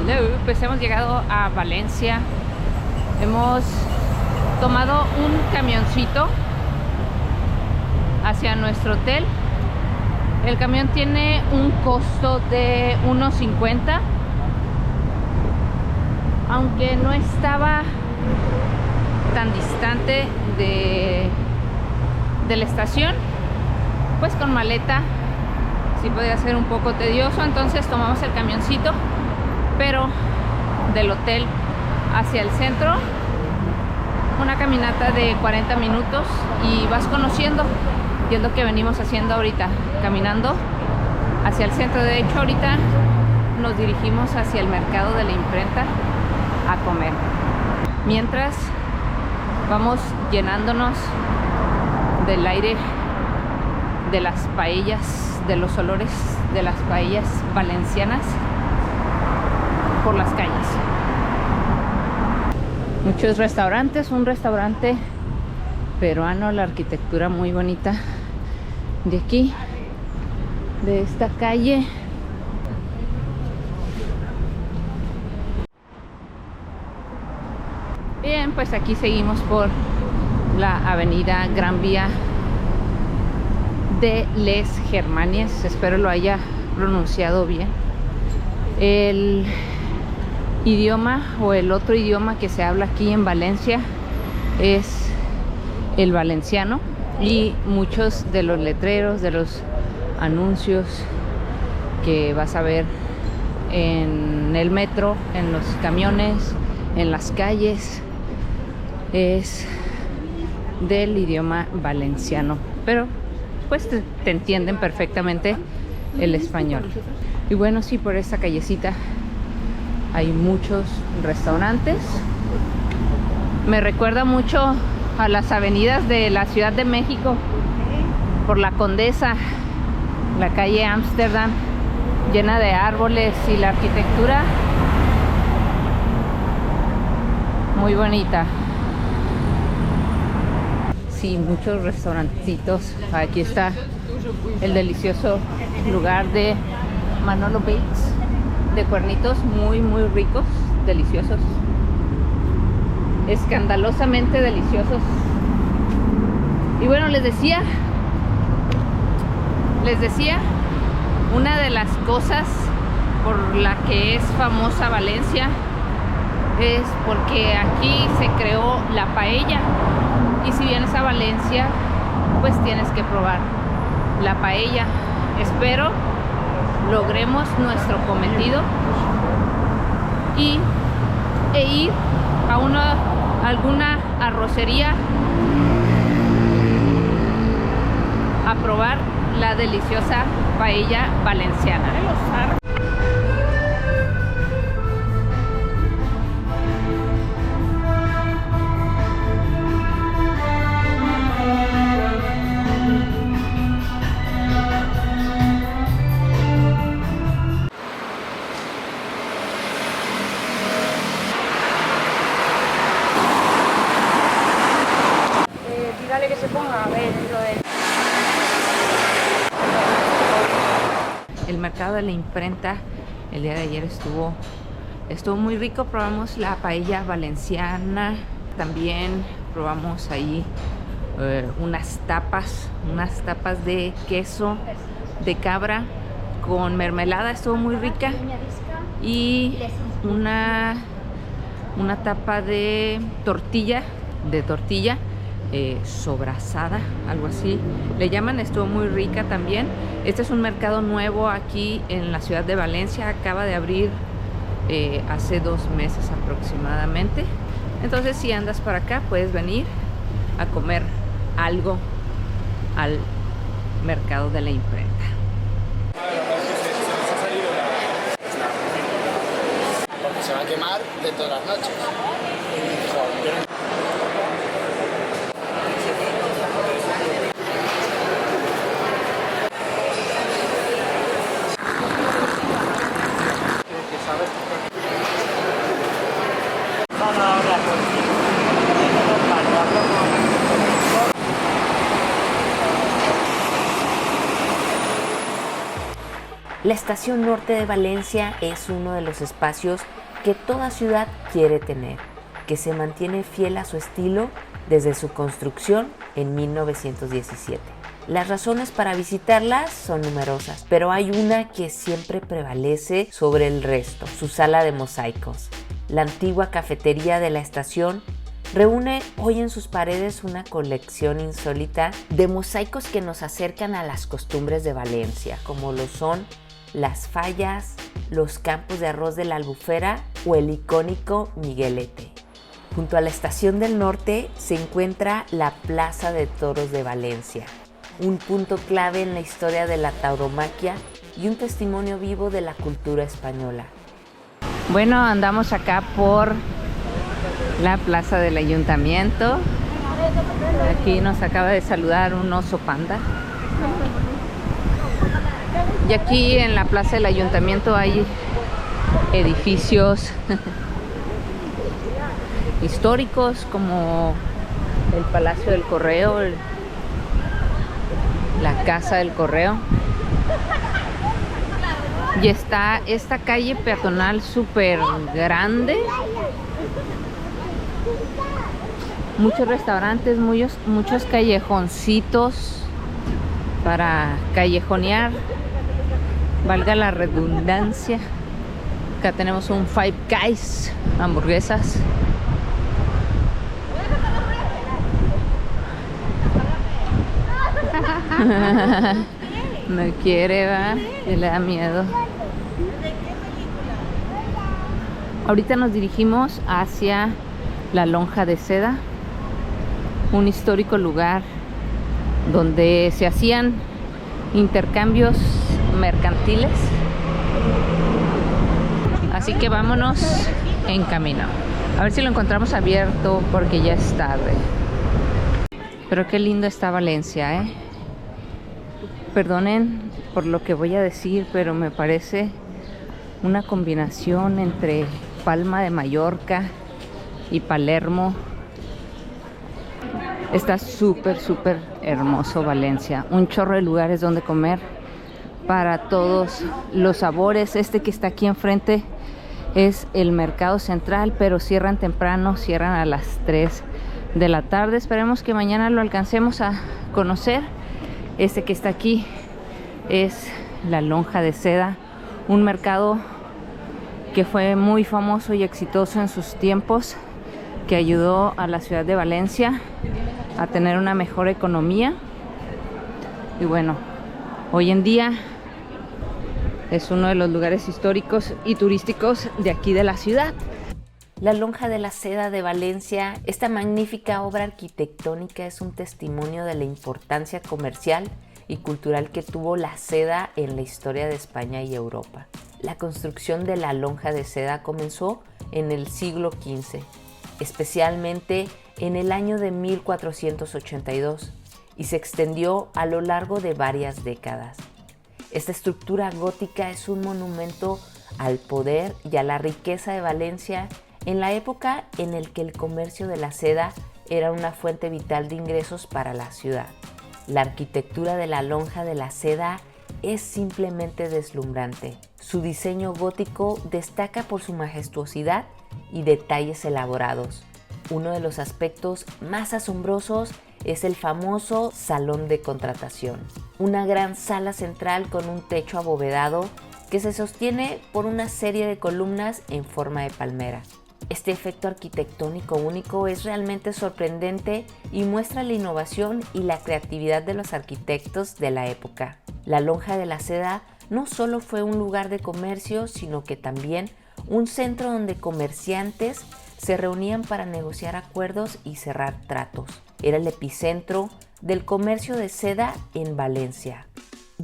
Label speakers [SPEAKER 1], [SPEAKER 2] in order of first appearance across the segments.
[SPEAKER 1] Hello, pues hemos llegado a Valencia. Hemos tomado un camioncito hacia nuestro hotel. El camión tiene un costo de 1.50, aunque no estaba tan distante de la estación, pues con maleta sí podía ser un poco tedioso. Entonces tomamos el camioncito, pero del hotel hacia el centro, una caminata de 40 minutos y vas conociendo, y es lo que venimos haciendo ahorita, caminando hacia el centro. De hecho, ahorita nos dirigimos hacia el mercado de la imprenta a comer, mientras vamos llenándonos del aire de las paellas, de los olores de las paellas valencianas por las calles. Muchos restaurantes, un restaurante peruano, la arquitectura muy bonita de aquí, de esta calle. Bien, pues aquí seguimos por la avenida Gran Vía de Les Germanias, espero lo haya pronunciado bien. El idioma o el otro idioma que se habla aquí en Valencia es el valenciano, y muchos de los letreros, de los anuncios que vas a ver en el metro, en los camiones, en las calles, es del idioma valenciano, pero pues te entienden perfectamente el español. Y bueno, sí, por esta callecita hay muchos restaurantes. Me recuerda mucho a las avenidas de la Ciudad de México, por la Condesa, la calle Ámsterdam, llena de árboles, y la arquitectura muy bonita. Sí, muchos restaurantitos. Aquí está el delicioso lugar de Manolo Bakes, de cuernitos muy ricos, deliciosos, escandalosamente deliciosos. Y bueno, les decía, una de las cosas por la que es famosa Valencia es porque aquí se creó la paella. Y si vienes a Valencia, pues tienes que probar la paella. Espero logremos nuestro cometido e ir a alguna arrocería a probar la deliciosa paella valenciana.
[SPEAKER 2] Dígale que se ponga a ver lo de...
[SPEAKER 1] El mercado de la imprenta el día de ayer estuvo muy rico. Probamos la paella valenciana, también probamos ahí unas tapas de queso de cabra con mermelada, estuvo muy rica, y una tapa de tortilla sobrasada, algo así le llaman, estuvo muy rica también. Este es un mercado nuevo aquí en la ciudad de Valencia, acaba de abrir hace 2 meses aproximadamente. Entonces, si andas para acá, puedes venir a comer algo al mercado de la imprenta.
[SPEAKER 3] Porque se va a quemar de todas las noches.
[SPEAKER 4] La estación norte de Valencia es uno de los espacios que toda ciudad quiere tener, que se mantiene fiel a su estilo desde su construcción en 1917. Las razones para visitarlas son numerosas, pero hay una que siempre prevalece sobre el resto: su sala de mosaicos. La antigua cafetería de la estación reúne hoy en sus paredes una colección insólita de mosaicos que nos acercan a las costumbres de Valencia, como lo son las fallas, los campos de arroz de la Albufera o el icónico Miguelete. Junto a la estación del norte se encuentra la Plaza de Toros de Valencia, un punto clave en la historia de la tauromaquia y un testimonio vivo de la cultura española.
[SPEAKER 1] Bueno, andamos acá por la plaza del ayuntamiento. Aquí nos acaba de saludar un oso panda. Y aquí en la plaza del ayuntamiento hay edificios históricos como el Palacio del Correo, la Casa del Correo. Y está esta calle peatonal súper grande. Muchos restaurantes, muchos callejoncitos para callejonear, valga la redundancia. Acá tenemos un Five Guys, hamburguesas. No quiere, va, que le da miedo. Ahorita nos dirigimos hacia la Lonja de Seda, un histórico lugar donde se hacían intercambios mercantiles. Así que vámonos en camino. A ver si lo encontramos abierto porque ya es tarde. Pero qué lindo está Valencia, ¿eh? Perdonen por lo que voy a decir, pero me parece una combinación entre Palma de Mallorca y Palermo. Está súper hermoso Valencia. Un chorro de lugares donde comer para todos los sabores. Este que está aquí enfrente es el Mercado Central, pero cierran temprano, cierran a las 3 de la tarde. Esperemos que mañana lo alcancemos a conocer. Este que está aquí es la Lonja de Seda, un mercado que fue muy famoso y exitoso en sus tiempos, que ayudó a la ciudad de Valencia a tener una mejor economía. Y bueno, hoy en día es uno de los lugares históricos y turísticos de aquí de la ciudad.
[SPEAKER 4] La Lonja de la Seda de Valencia, esta magnífica obra arquitectónica, es un testimonio de la importancia comercial y cultural que tuvo la seda en la historia de España y Europa. La construcción de la Lonja de Seda comenzó en el siglo XV, especialmente en el año de 1482, y se extendió a lo largo de varias décadas. Esta estructura gótica es un monumento al poder y a la riqueza de Valencia en la época en la que el comercio de la seda era una fuente vital de ingresos para la ciudad. La arquitectura de la Lonja de la Seda es simplemente deslumbrante. Su diseño gótico destaca por su majestuosidad y detalles elaborados. Uno de los aspectos más asombrosos es el famoso Salón de Contratación, una gran sala central con un techo abovedado que se sostiene por una serie de columnas en forma de palmera. Este efecto arquitectónico único es realmente sorprendente y muestra la innovación y la creatividad de los arquitectos de la época. La Lonja de la Seda no solo fue un lugar de comercio, sino que también un centro donde comerciantes se reunían para negociar acuerdos y cerrar tratos. Era el epicentro del comercio de seda en Valencia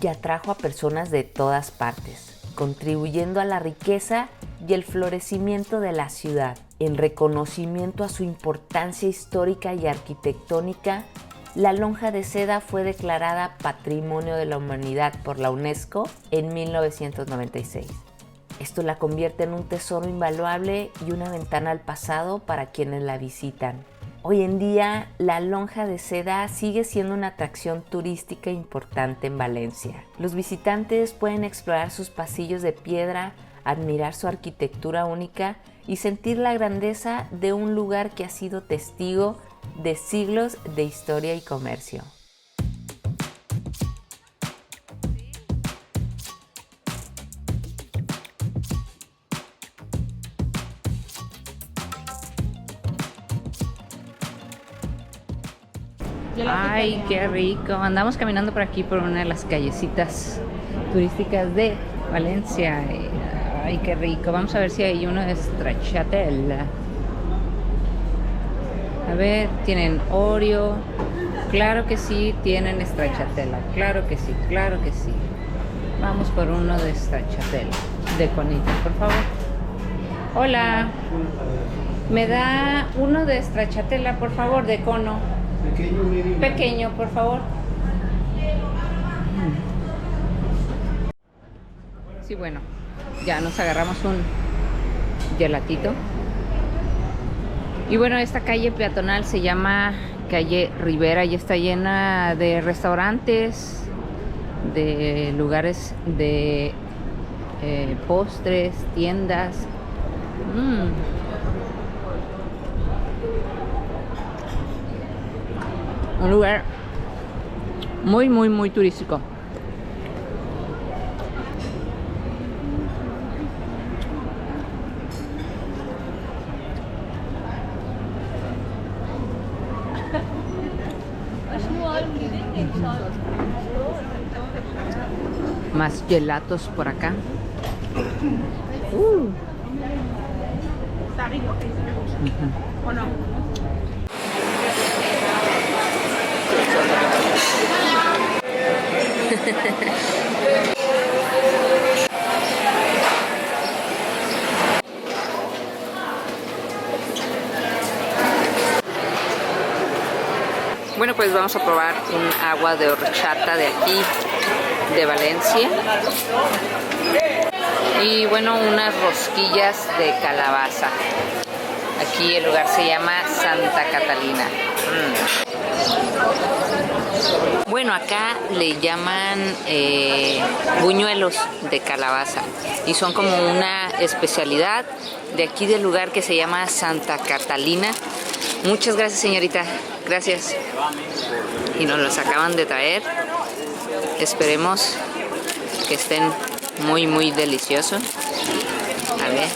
[SPEAKER 4] y atrajo a personas de todas partes, contribuyendo a la riqueza y el florecimiento de la ciudad. En reconocimiento a su importancia histórica y arquitectónica, la Lonja de Seda fue declarada Patrimonio de la Humanidad por la UNESCO en 1996. Esto la convierte en un tesoro invaluable y una ventana al pasado para quienes la visitan. Hoy en día, la lonja de seda sigue siendo una atracción turística importante en Valencia. Los visitantes pueden explorar sus pasillos de piedra, admirar su arquitectura única y sentir la grandeza de un lugar que ha sido testigo de siglos de historia y comercio.
[SPEAKER 1] Ay, qué rico. Andamos caminando por aquí por una de las callecitas turísticas de Valencia. Ay, qué rico. Vamos a ver si hay uno de stracciatella. A ver, tienen Oreo. Claro que sí, tienen stracciatella. Claro que sí, claro que sí. Vamos por uno de stracciatella. De conito, por favor. Hola. ¿Me da uno de stracciatella, por favor, de cono? Pequeño, por favor. Sí, bueno, ya nos agarramos un gelatito. Y bueno, esta calle peatonal se llama calle Rivera y está llena de restaurantes, de lugares de postres, tiendas. Un lugar muy, muy, muy turístico. Más gelatos por acá.
[SPEAKER 2] ¿Está rico? ¿O no?
[SPEAKER 1] Bueno, pues vamos a probar un agua de horchata de aquí, de Valencia. Y bueno, unas rosquillas de calabaza. Aquí el lugar se llama Santa Catalina. Bueno, acá le llaman buñuelos de calabaza y son como una especialidad de aquí del lugar que se llama Santa Catalina. Muchas gracias, señorita. Gracias. Y nos los acaban de traer. Esperemos que estén muy, muy deliciosos. A ver.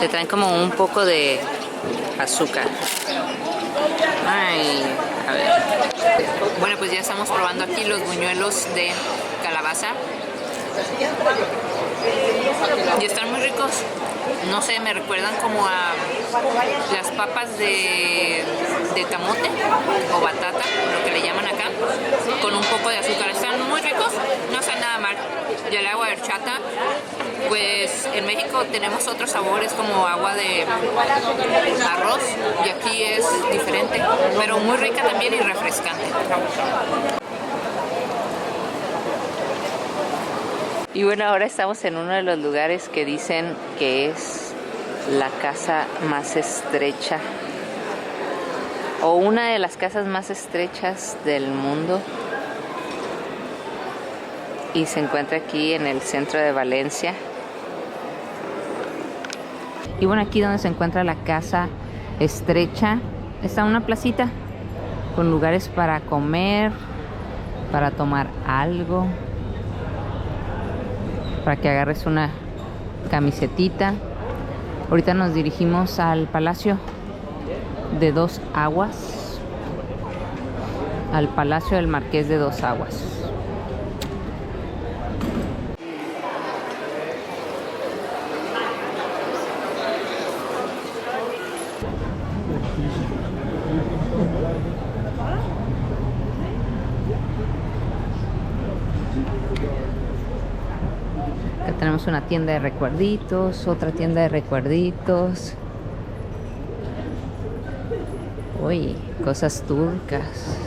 [SPEAKER 1] Le traen como un poco de azúcar. Ay, a ver. Bueno, pues ya estamos probando aquí los buñuelos de calabaza. Y están muy ricos. No sé, me recuerdan como a las papas de camote o batata, lo que le llaman acá, con un poco de azúcar. Están muy ricos, no saben nada mal. Y el agua de horchata, pues en México tenemos otros sabores como agua de arroz y aquí es diferente, pero muy rica también y refrescante. Y bueno, ahora estamos en uno de los lugares que dicen que es la casa más estrecha o una de las casas más estrechas del mundo. Y se encuentra aquí en el centro de Valencia. Y bueno, aquí donde se encuentra la casa estrecha está una placita con lugares para comer, para tomar algo, para que agarres una camisetita. Ahorita nos dirigimos al Palacio de Dos Aguas, al Palacio del Marqués de Dos Aguas. Acá tenemos una tienda de recuerditos, otra tienda de recuerditos. Uy, cosas turcas,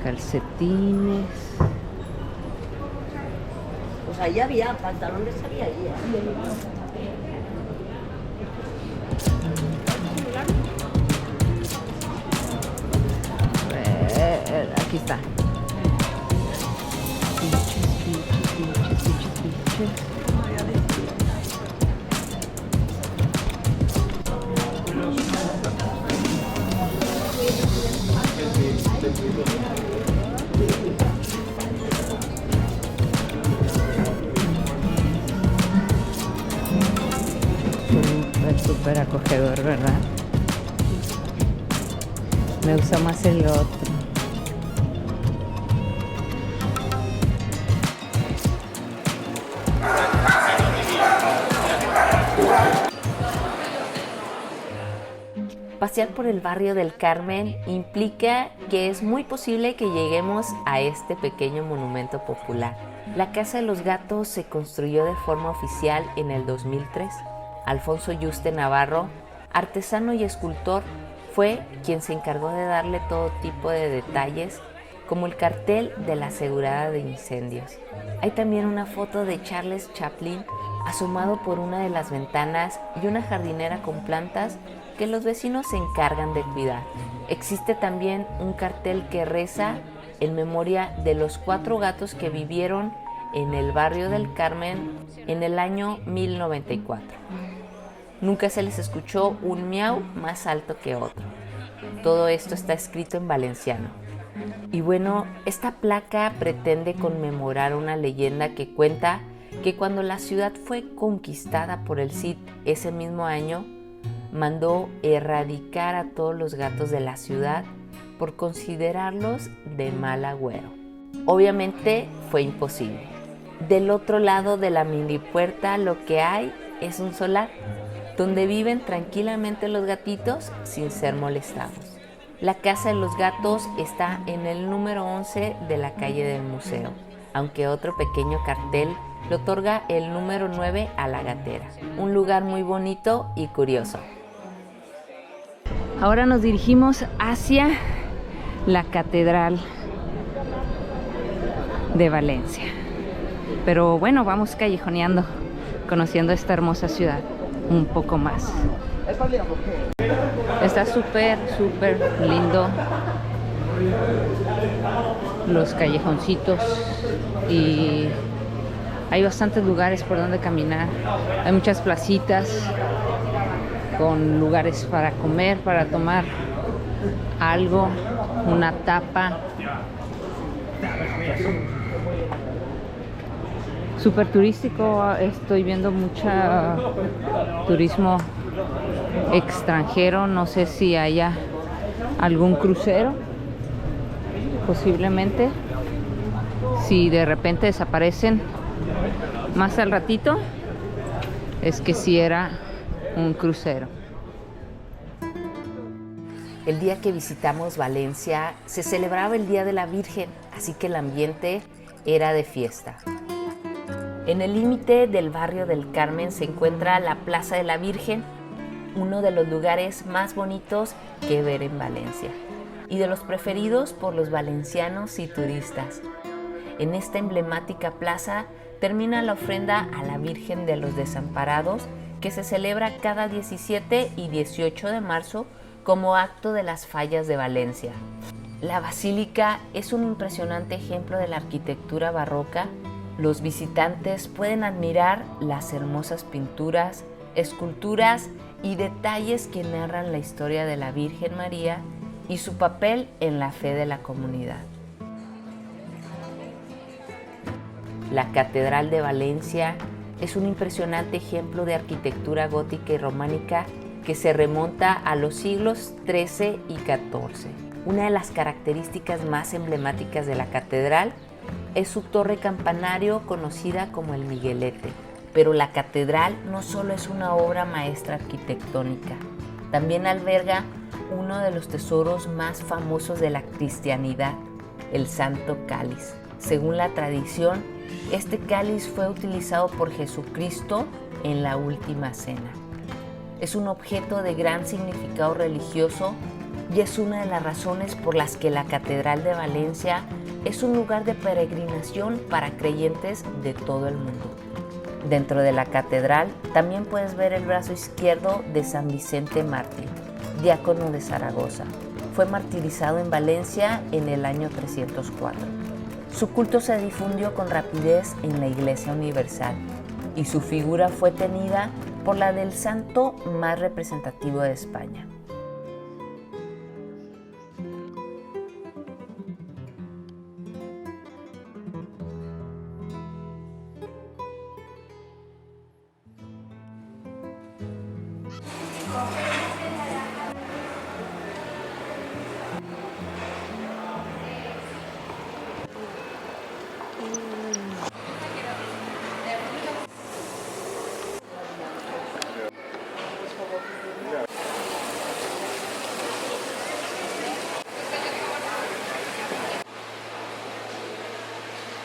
[SPEAKER 1] calcetines.
[SPEAKER 5] Pues ahí había pantalones, había ahí.
[SPEAKER 1] está. Fiches. Súper acogedor, ¿verdad? Me gusta más el otro.
[SPEAKER 4] Pasear por el barrio del Carmen implica que es muy posible que lleguemos a este pequeño monumento popular. La Casa de los Gatos se construyó de forma oficial en el 2003. Alfonso Yuste Navarro, artesano y escultor, fue quien se encargó de darle todo tipo de detalles, como el cartel de la asegurada de incendios. Hay también una foto de Charles Chaplin asomado por una de las ventanas y una jardinera con plantas que los vecinos se encargan de cuidar. Existe también un cartel que reza en memoria de los 4 gatos que vivieron en el barrio del Carmen en el año 1094. Nunca se les escuchó un miau más alto que otro. Todo esto está escrito en valenciano. Y bueno, esta placa pretende conmemorar una leyenda que cuenta que cuando la ciudad fue conquistada por el Cid ese mismo año, mandó erradicar a todos los gatos de la ciudad por considerarlos de mal agüero. Obviamente fue imposible. Del otro lado de la mini puerta lo que hay es un solar, donde viven tranquilamente los gatitos sin ser molestados. La Casa de los Gatos está en el número 11 de la calle del Museo, aunque otro pequeño cartel le otorga el número 9 a la Gatera, un lugar muy bonito y curioso.
[SPEAKER 1] Ahora nos dirigimos hacia la Catedral de Valencia. Pero bueno, vamos callejoneando, conociendo esta hermosa ciudad un poco más. Está súper lindo los callejoncitos y hay bastantes lugares por donde caminar. Hay muchas placitas con lugares para comer, para tomar algo, una tapa. Súper turístico, estoy viendo mucha turismo extranjero, no sé si haya algún crucero, posiblemente. Si de repente desaparecen más al ratito, es que sí era un crucero.
[SPEAKER 4] El día que visitamos Valencia se celebraba el Día de la Virgen, así que el ambiente era de fiesta. En el límite del barrio del Carmen se encuentra la Plaza de la Virgen, uno de los lugares más bonitos que ver en Valencia y de los preferidos por los valencianos y turistas. En esta emblemática plaza termina la ofrenda a la Virgen de los Desamparados, que se celebra cada 17 y 18 de marzo como acto de las fallas de Valencia. La basílica es un impresionante ejemplo de la arquitectura barroca. Los visitantes pueden admirar las hermosas pinturas, esculturas y detalles que narran la historia de la Virgen María y su papel en la fe de la comunidad. La Catedral de Valencia es un impresionante ejemplo de arquitectura gótica y románica que se remonta a los siglos XIII y XIV. Una de las características más emblemáticas de la catedral es su torre campanario conocida como el Miguelete. Pero la catedral no solo es una obra maestra arquitectónica, también alberga uno de los tesoros más famosos de la cristianidad, el Santo Cáliz. Según la tradición, este cáliz fue utilizado por Jesucristo en la Última Cena. Es un objeto de gran significado religioso y es una de las razones por las que la Catedral de Valencia es un lugar de peregrinación para creyentes de todo el mundo. Dentro de la catedral también puedes ver el brazo izquierdo de San Vicente Mártir, diácono de Zaragoza, fue martirizado en Valencia en el año 304. Su culto se difundió con rapidez en la Iglesia Universal y su figura fue tenida por la del santo más representativo de España.